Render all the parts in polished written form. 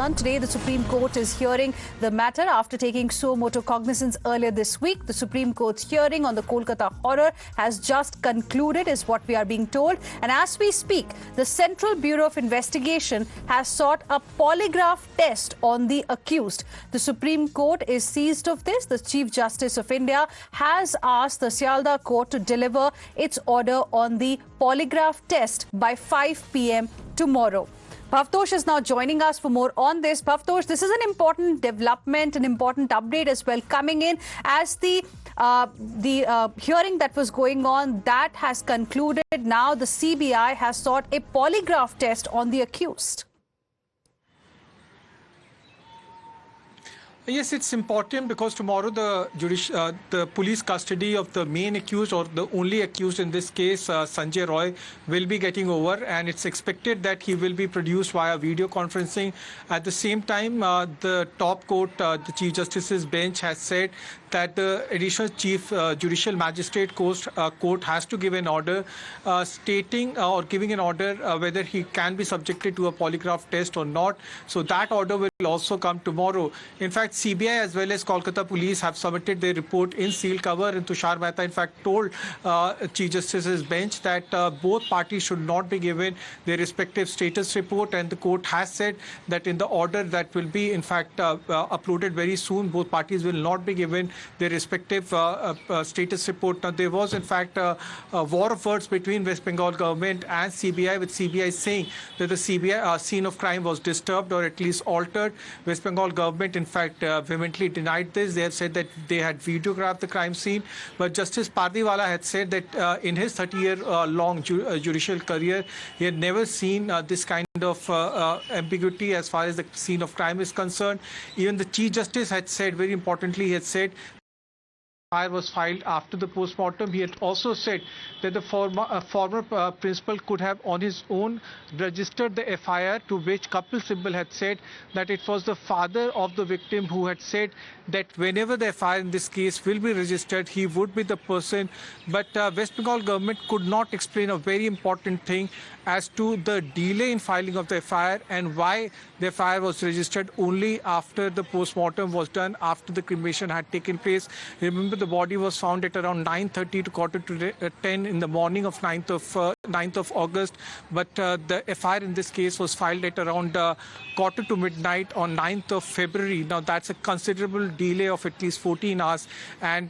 on. Today, the Supreme Court is hearing the matter after taking suo motu cognizance earlier this week. The Supreme Court's hearing on the Kolkata Horror has just concluded, is what we are being told. And as we speak, the Central Bureau of Investigation has sought a polygraph test on the accused. The Supreme Court is seized of this. The Chief Justice of India has asked the Sialda Court to deliver its order on the polygraph test by 5 p.m. tomorrow. Bhavtosh is now joining us for more on this. Bhavtosh, this is an important development, an important update as well coming in as the hearing that was going on, that has concluded. Now the CBI has sought a polygraph test on the accused. Yes, it's important because tomorrow the police custody of the main accused, or the only accused in this case, Sanjay Roy, will be getting over, and it's expected that he will be produced via video conferencing. At the same time, the top court, the Chief Justice's bench, has said that the additional Chief Judicial Magistrate court has to give an order stating or giving an order whether he can be subjected to a polygraph test or not. So that order will also come tomorrow. In fact, CBI as well as Kolkata Police have submitted their report in sealed cover, and Tushar Mehta in fact told Chief Justice's bench that both parties should not be given their respective status report, and the court has said that in the order that will be in fact uploaded very soon, both parties will not be given their respective status report. Now, there was in fact a war of words between West Bengal government and CBI, with CBI saying that the CBI scene of crime was disturbed or at least altered. West Bengal government in fact vehemently denied this. They have said that they had videographed the crime scene, but Justice Pardiwala had said that in his 30-year long judicial career, he had never seen this kind of ambiguity as far as the scene of crime is concerned. Even the Chief Justice had said, very importantly, he had said FIR was filed after the post-mortem. He had also said that the former principal could have on his own registered the FIR, to which Kapil Sibal had said that it was the father of the victim who had said that whenever the FIR in this case will be registered, he would be the person. But West Bengal government could not explain a very important thing as to the delay in filing of the FIR and why the FIR was registered only after the post-mortem was done, after the cremation had taken place. Remember, the body was found at around 9:30 to quarter to 10 in the morning of 9th of August, but the FIR in this case was filed at around quarter to midnight on 9th of February. Now, that's a considerable delay of at least 14 hours, and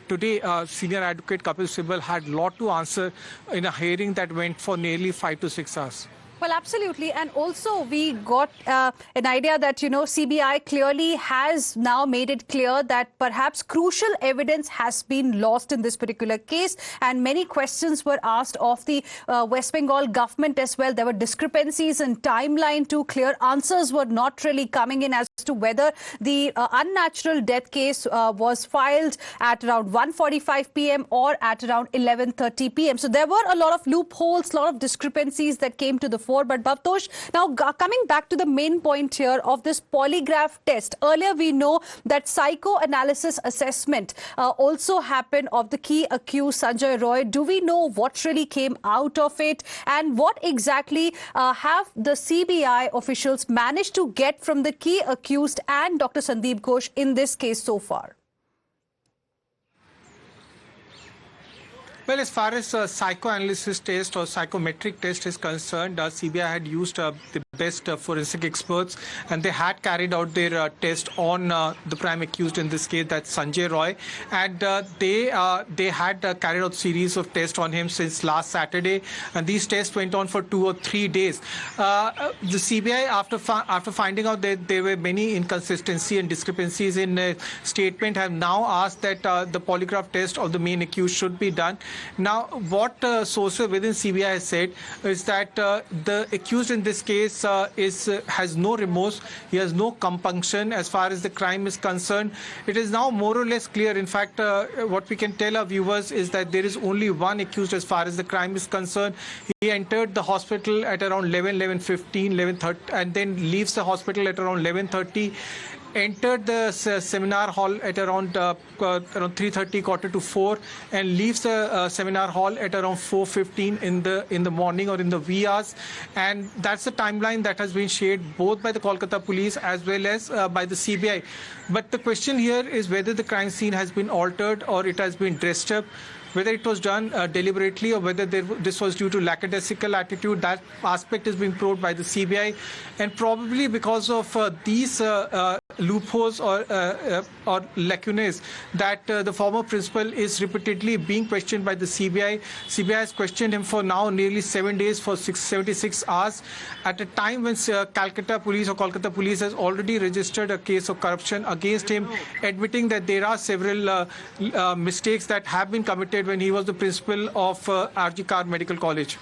today, Senior Advocate Kapil Sibal had a lot to answer in a hearing that went for nearly 5 to 6 hours. Well, absolutely. And also we got an idea that, CBI clearly has now made it clear that perhaps crucial evidence has been lost in this particular case. And many questions were asked of the West Bengal government as well. There were discrepancies in timeline too. Clear answers were not really coming in as to whether the unnatural death case was filed at around 1:45 p.m. or at around 11:30 p.m. So there were a lot of loopholes, a lot of discrepancies that came to the fore. But Bhavtosh, now coming back to the main point here of this polygraph test. Earlier, we know that psychoanalysis assessment also happened of the key accused, Sanjay Roy. Do we know what really came out of it? And what exactly have the CBI officials managed to get from the key accused and Dr. Sandeep Ghosh in this case so far? Well, as far as psychoanalysis test or psychometric test is concerned, CBI had used the best forensic experts, and they had carried out their test on the prime accused in this case, that's Sanjay Roy, and they had carried out series of tests on him since last Saturday, and these tests went on for 2 or 3 days. The CBI, after finding out that there were many inconsistencies and discrepancies in statement, have now asked that the polygraph test of the main accused should be done. Now, what sources within CBI has said is that the accused in this case has no remorse. He has no compunction as far as the crime is concerned. It is now more or less clear. In fact, what we can tell our viewers is that there is only one accused as far as the crime is concerned. He entered the hospital at around 11:15, 11:30, and then leaves the hospital at around 11:30. entered the seminar hall at around 3:30, quarter to 4, and leaves the seminar hall at around 4:15 in the morning or in the wee hours, and that's the timeline that has been shared both by the Kolkata police as well as by the CBI. But the question here is whether the crime scene has been altered or it has been dressed up. Whether it was done deliberately or whether this was due to lackadaisical attitude, that aspect is being probed by the CBI. And probably because of these loopholes or lacunae that the former principal is repeatedly being questioned by the CBI. CBI has questioned him for now nearly 7 days for 76 hours at a time when Kolkata police has already registered a case of corruption against him, admitting that there are several mistakes that have been committed when he was the principal of RG Kar Medical College.